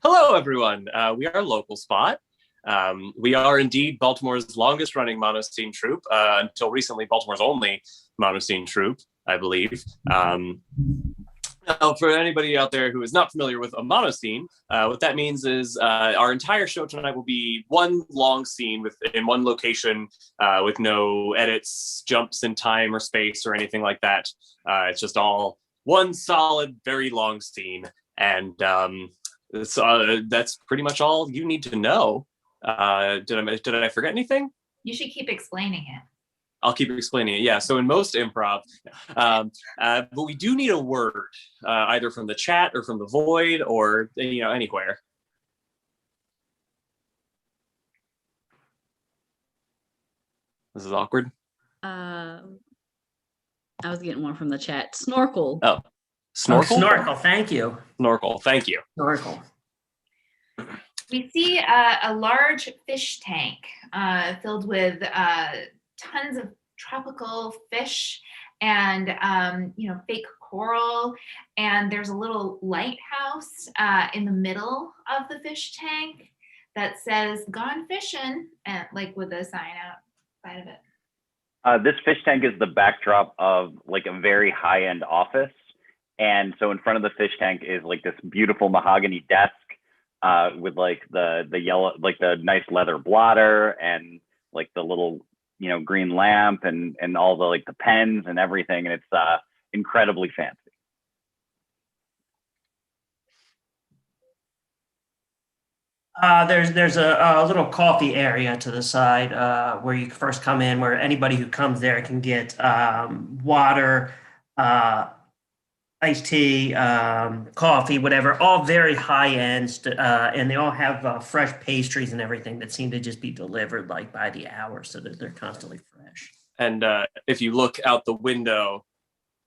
Hello, everyone. We are Local Spot. We are indeed Baltimore's longest running monoscene troupe, until recently, Baltimore's only monoscene troupe, I believe. Now, for anybody out there who is not familiar with a monoscene, what that means is our entire show tonight will be one long scene in one location with no edits, jumps in time or space or anything like that. It's just all one solid, very long scene. And that's pretty much all you need to know. Did I forget anything? You should keep explaining it. I'll keep explaining it. Yeah. So in most improv, but we do need a word, either from the chat or from the void or anywhere. This is awkward. I was getting one from the chat. Snorkel. Oh, snorkel. Oh, snorkel. Thank you. Snorkel. Thank you. Snorkel. We see a large fish tank filled with tons of tropical fish and fake coral, and there's a little lighthouse in the middle of the fish tank that says "Gone fishing," and with a sign outside of it. This fish tank is the backdrop of like a very high-end office, and so in front of the fish tank is like this beautiful mahogany desk with like the yellow, like the nice leather blotter and like the little green lamp and all the like the pens and everything, and it's incredibly fancy. There's a little coffee area to the side where you first come in, where anybody who comes there can get water, iced tea, coffee, whatever, all very high end, and they all have fresh pastries and everything that seem to just be delivered like by the hour, so that they're constantly fresh. And if you look out the window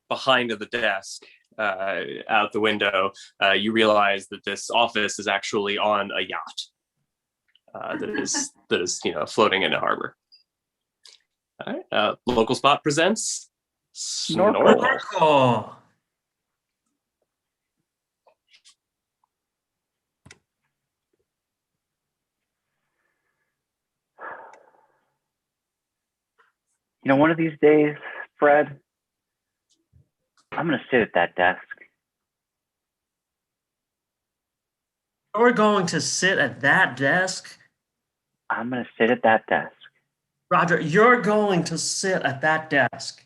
behind the desk, out the window, you realize that this office is actually on a yacht that is floating in a harbor. All right, Local Spot presents Snorkel. Oh. One of these days, Fred, I'm going to sit at that desk. You're going to sit at that desk? I'm going to sit at that desk. Roger, you're going to sit at that desk.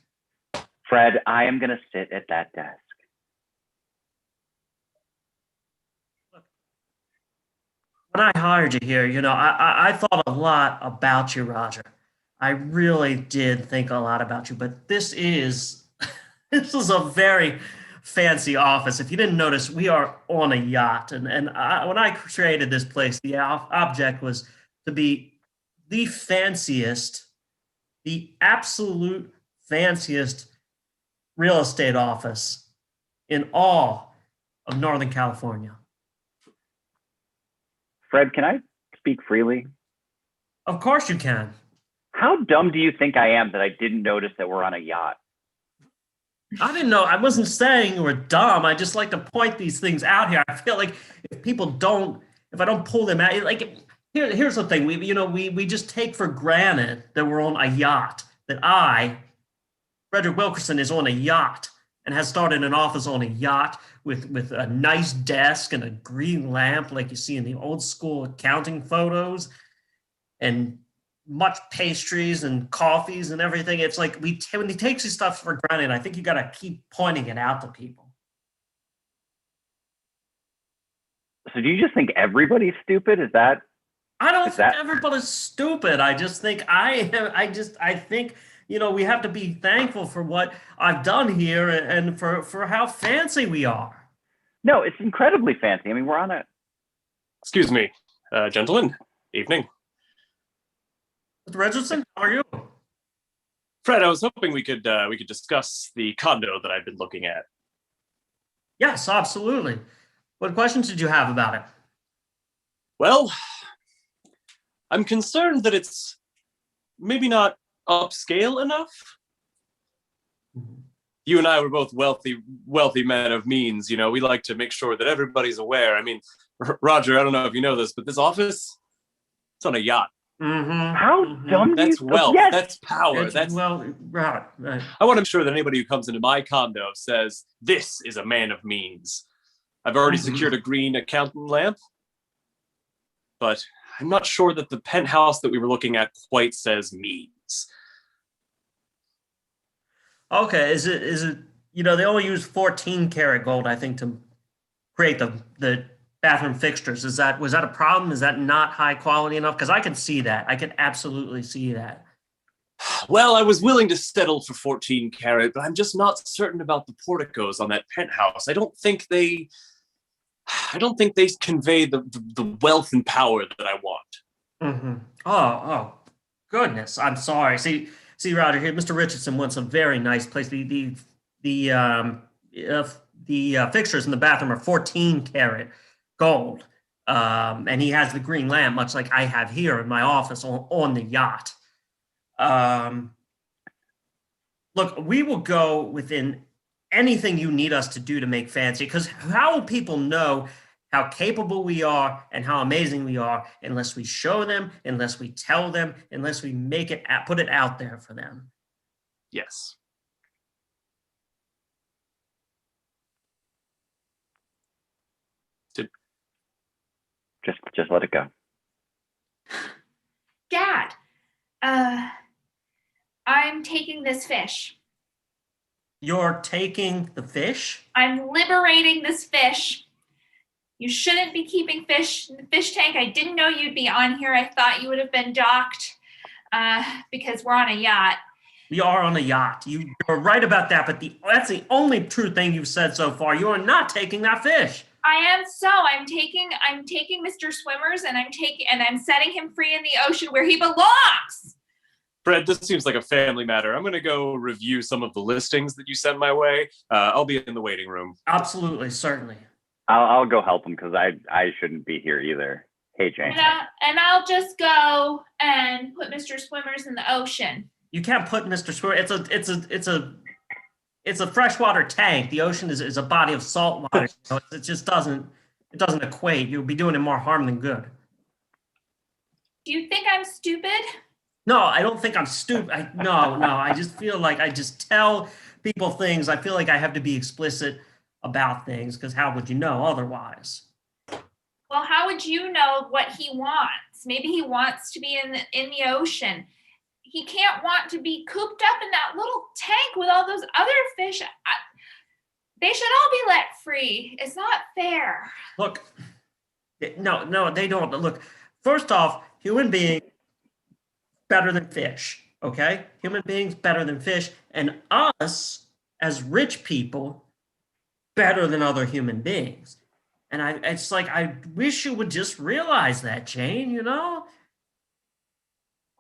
Fred, I am going to sit at that desk. When I hired you here, I thought a lot about you, Roger. I really did think a lot about you, but this is a very fancy office. If you didn't notice, we are on a yacht, and when I created this place, the object was to be the fanciest, the absolute fanciest real estate office in all of Northern California. Fred, can I speak freely? Of course you can. How dumb do you think I am that I didn't notice that we're on a yacht? I didn't know. I wasn't saying you were dumb. I just like to point these things out here. I feel like if I don't pull them out, here's the thing. We just take for granted that we're on a yacht. That Frederick Wilkerson, is on a yacht and has started an office on a yacht with a nice desk and a green lamp like you see in the old school accounting photos, and much pastries and coffees and everything. It's like when he takes his stuff for granted, I think you got to keep pointing it out to people. So do you just think everybody's stupid? Is that? I don't think everybody's stupid. I just think I think we have to be thankful for what I've done here and for how fancy we are. No, it's incredibly fancy. I mean, we're on a. Excuse me, gentlemen. Evening. Mr. Richardson, how are you? Fred, I was hoping we could discuss the condo that I've been looking at. Yes, absolutely. What questions did you have about it? Well, I'm concerned that it's maybe not upscale enough. You and I were both wealthy men of means. We like to make sure that everybody's aware. I mean, Roger, I don't know if you know this, but this office, it's on a yacht. Mm-hmm. How dumb do you? That's wealth. Yes. That's power. That's. Well, right. I want to make sure that anybody who comes into my condo says, this is a man of means. I've already secured a green accountant lamp, but I'm not sure that the penthouse that we were looking at quite says means. Okay, is it, they only use 14 karat gold, I think, to create the bathroom fixtures. Was that a problem? Is that not high quality enough? Because I can see that. I can absolutely see that. Well, I was willing to settle for 14 karat, but I'm just not certain about the porticos on that penthouse. I don't think they convey the wealth and power that I want. Mm-hmm. Oh, goodness. I'm sorry. See, Roger, here, Mr. Richardson wants a very nice place. The fixtures in the bathroom are 14 karat gold. And he has the green lamp, much like I have here in my office on the yacht. Look, we will go within anything you need us to do to make fancy, because how will people know how capable we are and how amazing we are unless we show them, unless we tell them, unless we put it out there for them? Yes. Just let it go. Dad, I'm taking this fish. You're taking the fish? I'm liberating this fish. You shouldn't be keeping fish in the fish tank. I didn't know you'd be on here. I thought you would have been docked because we're on a yacht. We are on a yacht. You're right about that, but that's the only true thing you've said so far. You are not taking that fish. I am so. I'm taking Mr. Swimmers and I'm setting him free in the ocean where he belongs. Fred, this seems like a family matter. I'm going to go review some of the listings that you sent my way. I'll be in the waiting room. Absolutely, certainly. I'll go help him because I shouldn't be here either. Hey, Jane. And I'll just go and put Mr. Swimmers in the ocean. You can't put Mr. Swimmer. It's a freshwater tank. The ocean is a body of salt water. So it just doesn't equate. You'll be doing him more harm than good. Do you think I'm stupid? No, I don't think I'm stupid. No. I just feel like I just tell people things. I feel like I have to be explicit about things because how would you know otherwise? Well, how would you know what he wants? Maybe he wants to be in the ocean. He can't want to be cooped up in that little tank with all those other fish. They should all be let free. It's not fair. Look, no, they don't. Look, first off, human beings better than fish, okay? Human beings better than fish, and us as rich people better than other human beings. And it's like, I wish you would just realize that, Jane, you know?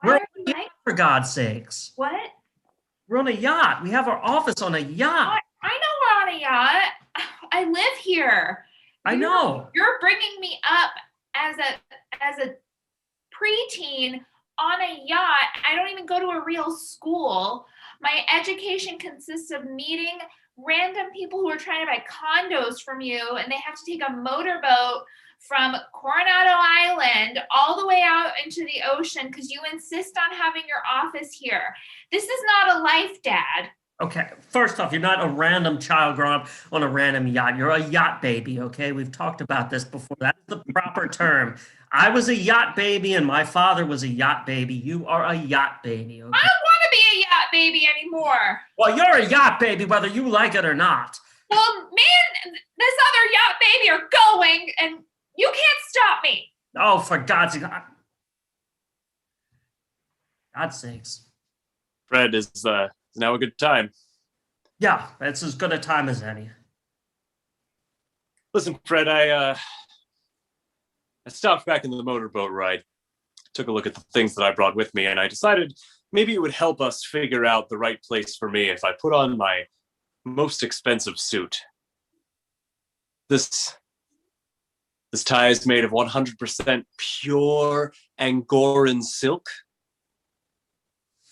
We're on a yacht, for God's sakes. What? We're on a yacht. We have our office on a yacht. I know we're on a yacht. I live here. I know. You're bringing me up as a preteen on a yacht. I don't even go to a real school. My education consists of meeting random people who are trying to buy condos from you, and they have to take a motorboat from Coronado Island all the way out into the ocean because you insist on having your office here. This is not a life, Dad. Okay, first off, you're not a random child growing up on a random yacht. You're a yacht baby, okay? We've talked about this before. That's the proper term. I was a yacht baby and my father was a yacht baby. You are a yacht baby, okay? I don't want to be a yacht baby anymore. Well, you're a yacht baby whether you like it or not. Well, me and this other yacht baby are going, and you can't stop me. Oh, for God's sake. God's sakes. Fred, is now a good time? Yeah, it's as good a time as any. Listen, Fred, I stopped back in the motorboat ride, took a look at the things that I brought with me, and I decided maybe it would help us figure out the right place for me if I put on my most expensive suit. This tie is made of 100% pure Angoran silk.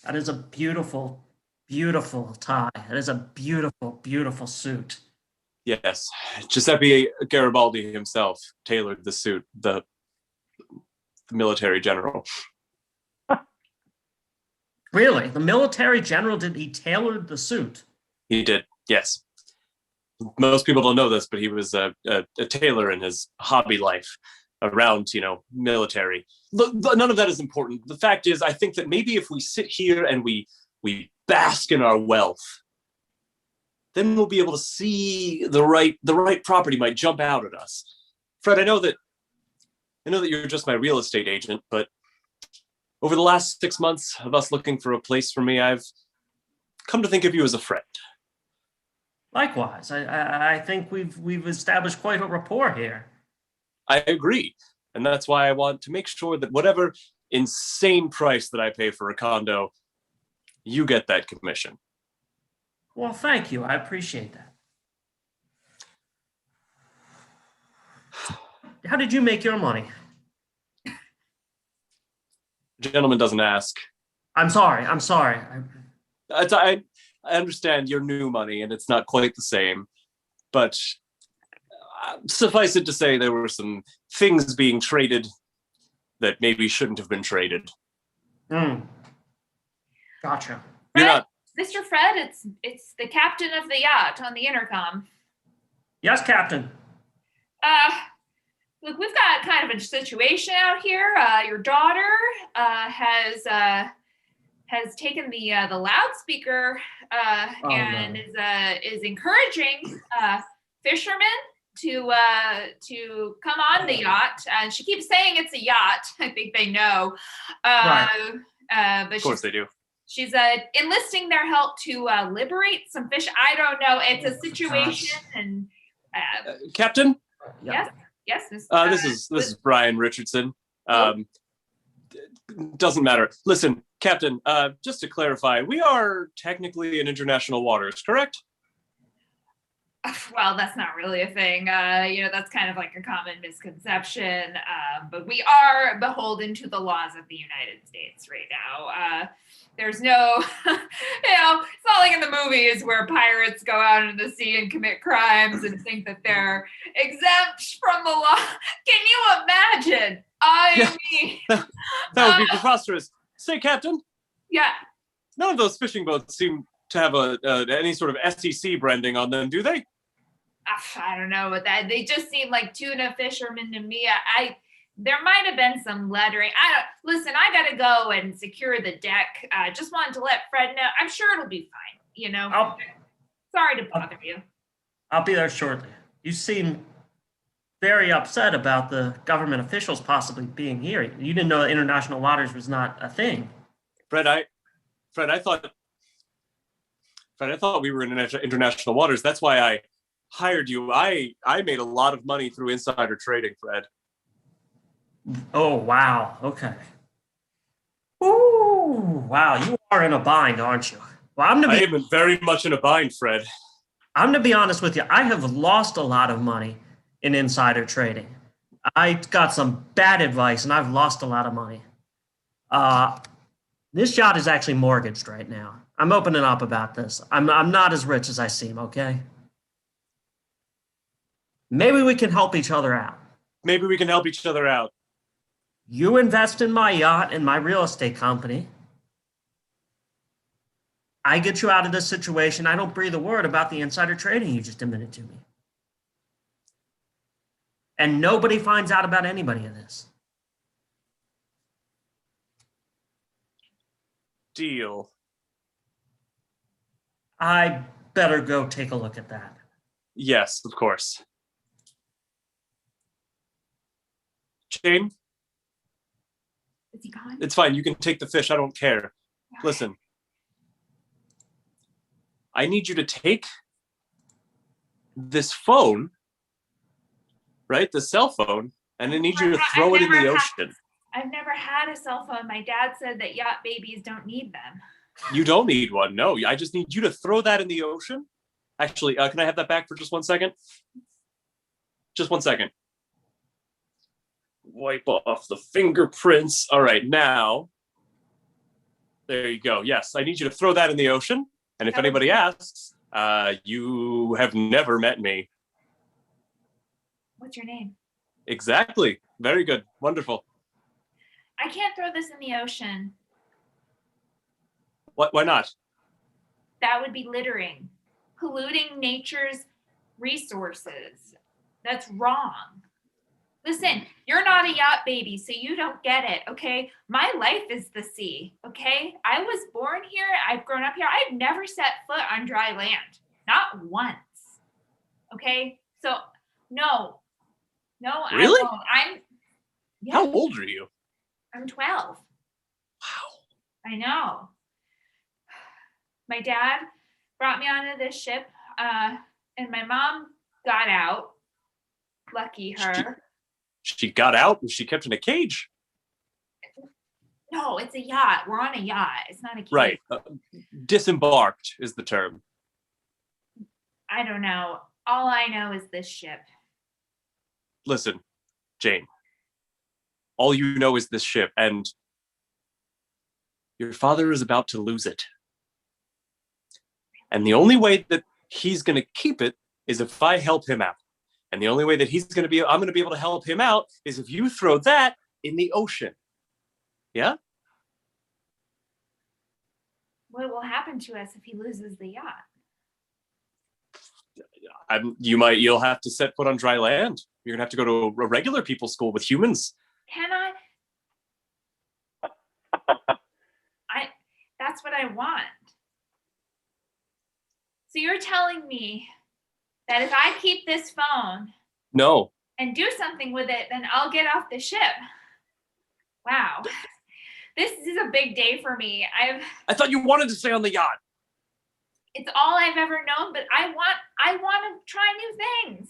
That is a beautiful, beautiful tie. That is a beautiful, beautiful suit. Yes, Giuseppe Garibaldi himself tailored the suit, the military general. Really? The military general he tailored the suit? He did, yes. Most people don't know this, but he was a tailor in his hobby life around, military. None of that is important. The fact is, I think that maybe if we sit here and we bask in our wealth, then we'll be able to see the right property might jump out at us. Fred, I know that you're just my real estate agent, but over the last 6 months of us looking for a place for me, I've come to think of you as a friend. Likewise, I think we've established quite a rapport here. I agree. And that's why I want to make sure that whatever insane price that I pay for a condo, you get that commission. Well, thank you. I appreciate that. How did you make your money? Gentleman doesn't ask. I'm sorry. I understand your new money and it's not quite the same, but suffice it to say there were some things being traded that maybe shouldn't have been traded. Gotcha. You're not. Mr. Fred, it's the captain of the yacht on the intercom. Yes, Captain. Look, we've got kind of a situation out here. Your daughter has taken the loudspeaker and is encouraging fishermen to come on the yacht. And she keeps saying it's a yacht. I think they know. Right. But of course they do. She's enlisting their help to liberate some fish. I don't know. It's a situation, and Captain. Yes. This is Brian Richardson. Doesn't matter. Listen, Captain. Just to clarify, we are technically in international waters, correct? Well, that's not really a thing. That's kind of like a common misconception. But we are beholden to the laws of the United States right now. There's no, it's not like in the movies where pirates go out into the sea and commit crimes and think that they're exempt from the law. Can you imagine? Mean, that would be preposterous. Say, Captain. Yeah. None of those fishing boats seem to have any sort of SEC branding on them, do they? I don't know what that. They just seem like tuna fishermen to me. There might have been some lettering. Listen, I gotta go and secure the deck. Just wanted to let Fred know. I'm sure it'll be fine. Sorry to bother you. I'll be there shortly. You seem very upset about the government officials possibly being here. You didn't know that international waters was not a thing. Fred, I thought we were in international waters. That's why I hired you. I made a lot of money through insider trading, Fred. Oh, wow. Okay. Ooh, wow. You are in a bind, aren't you? Well, I am very much in a bind, Fred. I'm going to be honest with you. I have lost a lot of money in insider trading. I got some bad advice, and I've lost a lot of money. This yacht is actually mortgaged right now. I'm opening up about this. I'm not as rich as I seem, okay? Maybe we can help each other out. You invest in my yacht and my real estate company. I get you out of this situation. I don't breathe a word about the insider trading you just admitted to me. And nobody finds out about anybody in this. Deal. I better go take a look at that. Yes, of course. Jane? Is he gone? It's fine. You can take the fish. I don't care. Listen. I need you to take this phone, right? The cell phone, and I need you to throw it in the ocean. I've never had a cell phone. My dad said that yacht babies don't need them. You don't need one. No, I just need you to throw that in the ocean. Actually, can I have that back for just 1 second? Just 1 second. Wipe off the fingerprints. All right, now. There you go. Yes, I need you to throw that in the ocean. And if anybody asks, you have never met me. What's your name? Exactly. Very good. Wonderful. I can't throw this in the ocean. Why not? That would be littering, polluting nature's resources. That's wrong. Listen, you're not a yacht baby, so you don't get it, okay? My life is the sea, okay? I was born here. I've grown up here. I've never set foot on dry land. Not once. Okay? So, no. No, Really? I won't. How old are you? I'm 12. Wow. I know. My dad brought me onto this ship, and my mom got out. Lucky her. She got out and she kept in a cage. No, it's a yacht. We're on a yacht. It's not a cage. Right. Disembarked is the term. I don't know. All I know is this ship. Listen, Jane. All you know is this ship, and your father is about to lose it. And the only way that he's going to keep it is if I help him out. And the only way that I'm going to be able to help him out is if you throw that in the ocean. Yeah? What will happen to us if he loses the yacht? You'll have to set foot on dry land. You're going to have to go to a regular people school with humans. Can I? That's what I want. So you're telling me that if I keep this phone No. and do something with it, then I'll get off the ship. Wow. This is a big day for me. I thought you wanted to stay on the yacht. It's all I've ever known, but I want to try new things.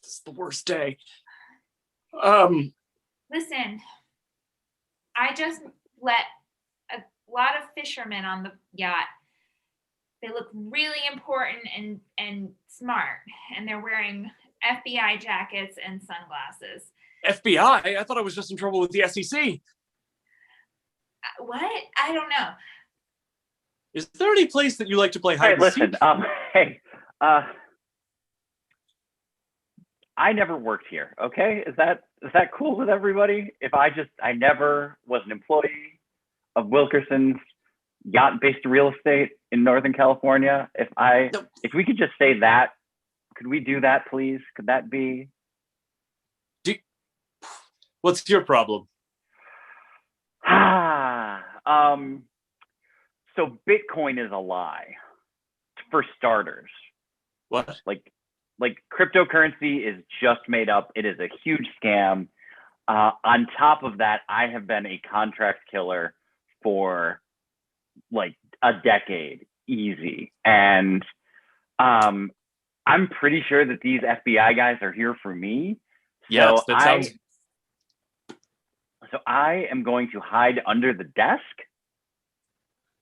This is the worst day. Listen, I just let a lot of fishermen on the yacht. They look really important and smart, and they're wearing FBI jackets and sunglasses. FBI? I thought I was just in trouble with the SEC. What? I don't know. Is there any place that you like to play Hey, hide and seek? listen, I never worked here, okay? Is that cool with everybody? If I never was an employee of Wilkerson's yacht-based real estate in Northern California. If we could just say that, could we do that, please? Could that be? What's your problem? So Bitcoin is a lie, for starters. What? Like cryptocurrency is just made up. It is a huge scam. On top of that, I have been a contract killer for like a decade, easy. And I'm pretty sure that these FBI guys are here for me. Yes, that sounds. So I am going to hide under the desk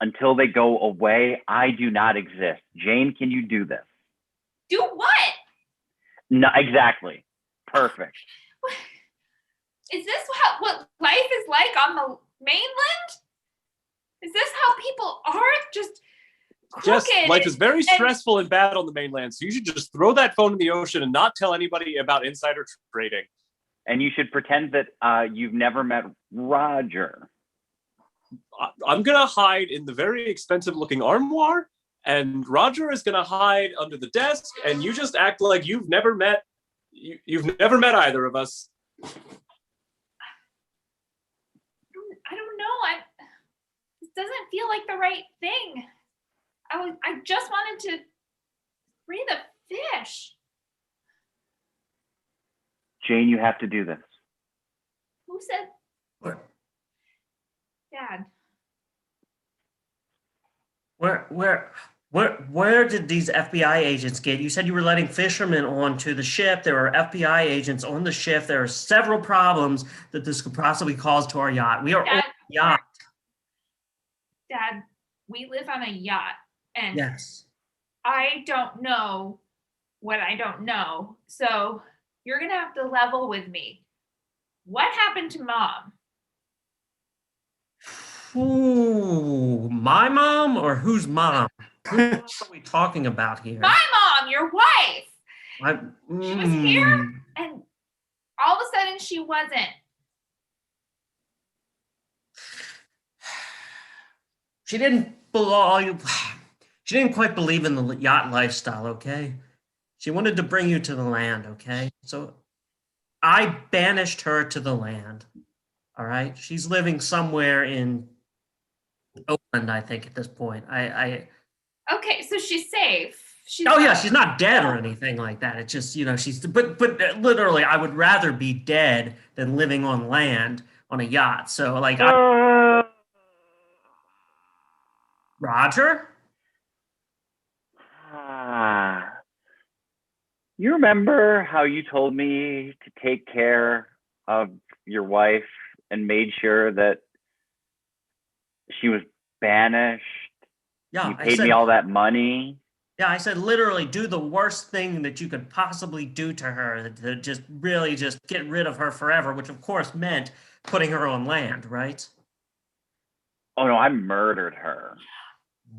until they go away. I do not exist. Jane, can you do this? Do what? No, exactly. Perfect. Is this what life is like on the mainland? Is this how people are? Just crooked? Yes, life is very stressful and bad on the mainland, so you should just throw that phone in the ocean and not tell anybody about insider trading. And you should pretend that you've never met Roger. I'm going to hide in the very expensive looking armoire, and Roger is going to hide under the desk, and you just act like you've never met either of us. I don't know. This doesn't feel like the right thing. I just wanted to free the fish. Jane, you have to do this. Who said? What? Dad. Where did these FBI agents get? You said you were letting fishermen onto the ship. There were FBI agents on the ship. There are several problems that this could possibly cause to our yacht. We are on a yacht. Dad, we live on a yacht, and Yes. I don't know what I don't know. So you're gonna have to level with me. What happened to Mom? Ooh, my mom or whose mom? Who are we talking about here? My mom, your wife. She was here? And all of a sudden she wasn't. She didn't belong. She didn't quite believe in the yacht lifestyle, okay? She wanted to bring you to the land, okay? So I banished her to the land. All right. She's living somewhere in Oakland, I think, at this point. Okay, so she's safe. She's Oh yeah, not- she's not dead or anything like that. It's just, she's but literally I would rather be dead than living on land on a yacht. So like Roger? You remember how you told me to take care of your wife and made sure that she was banished? Yeah, You paid me all that money. Yeah, I said literally do the worst thing that you could possibly do to her to just really just get rid of her forever, which of course meant putting her on land, right? Oh no, I murdered her.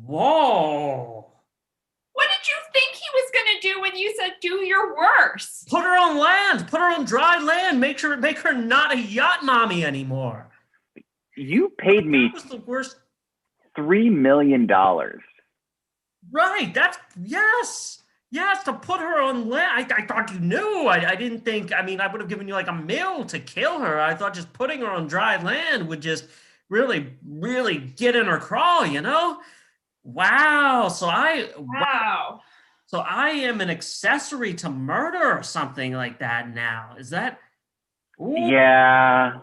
Whoa. What did you think he was gonna do when you said do your worst? Put her on land, put her on dry land, make her not a yacht mommy anymore. You paid me That was the worst. $3 million. Right, yes, to put her on land. I thought you knew. I didn't think, I mean, I would have given you like a mill to kill her. I thought just putting her on dry land would just really, really get in her craw, Wow. Wow. So I am an accessory to murder or something like that now. Is that? Ooh. Yeah.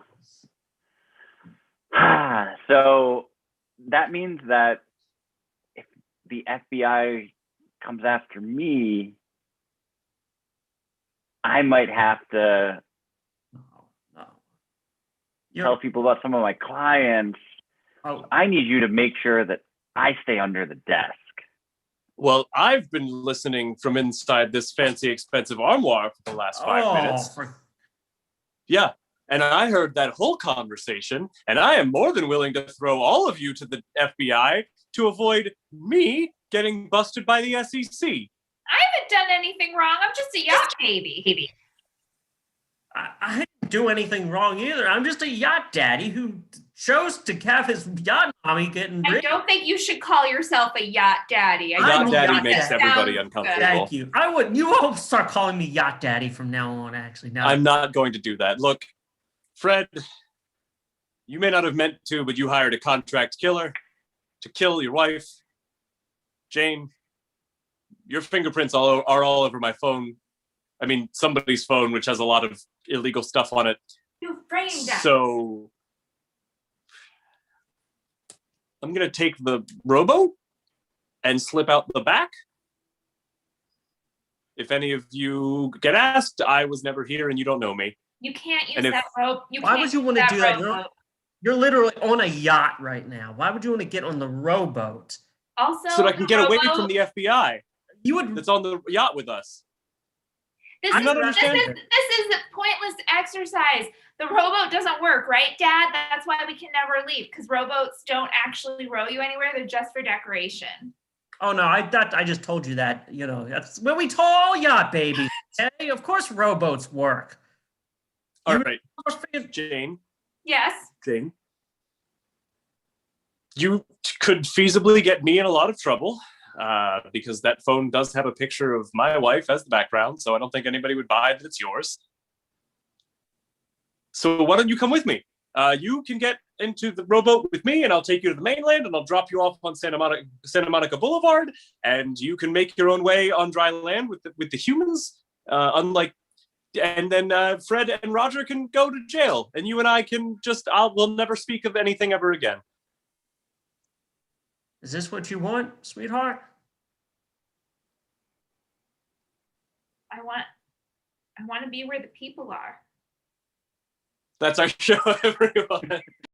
So that means that if the FBI comes after me, I might have to No. tell people about some of my clients. Oh, I need you to make sure that I stay under the desk. Well, I've been listening from inside this fancy, expensive armoire for the last 5 minutes. Yeah. And I heard that whole conversation, and I am more than willing to throw all of you to the FBI to avoid me getting busted by the SEC. I haven't done anything wrong. I'm just a yacht baby. I didn't do anything wrong either. I'm just a yacht daddy who chose to have his yacht mommy getting I rich. don't think you should call yourself a yacht daddy. I'm Yacht a daddy yacht makes daddy. everybody Sounds uncomfortable. Thank you. I would. You all start calling me yacht daddy from now on. Actually, now I'm not going to do that. Look, Fred, you may not have meant to, but you hired a contract killer to kill your wife. Jane, your fingerprints are all over my phone. I mean, somebody's phone, which has a lot of illegal stuff on it. You framed us. So I'm going to take the rowboat and slip out the back. If any of you get asked, I was never here and you don't know me. You can't use And if- that rope. Why would you want to do that? rowboat. You're literally on a yacht right now. Why would you want to get on the rowboat? Also, So that I can the get away rowboat- from the FBI You would. that's on the yacht with us. This I'm is, not this understanding. is this is a pointless exercise. The rowboat doesn't work, right, Dad? That's why we can never leave, because rowboats don't actually row you anywhere. They're just for decoration. Oh no, I just told you that. That's when we told all yacht babies. Okay, of course rowboats work. All You- right, Jane. Yes. Jane. You could feasibly get me in a lot of trouble because that phone does have a picture of my wife as the background, so I don't think anybody would buy that it's yours. So why don't you come with me? You can get into the rowboat with me, and I'll take you to the mainland, and I'll drop you off on Santa Monica Boulevard, and you can make your own way on dry land with the humans. And then Fred and Roger can go to jail, and you and I can we'll never speak of anything ever again. Is this what you want, sweetheart? I want to be where the people are. That's our show, everyone.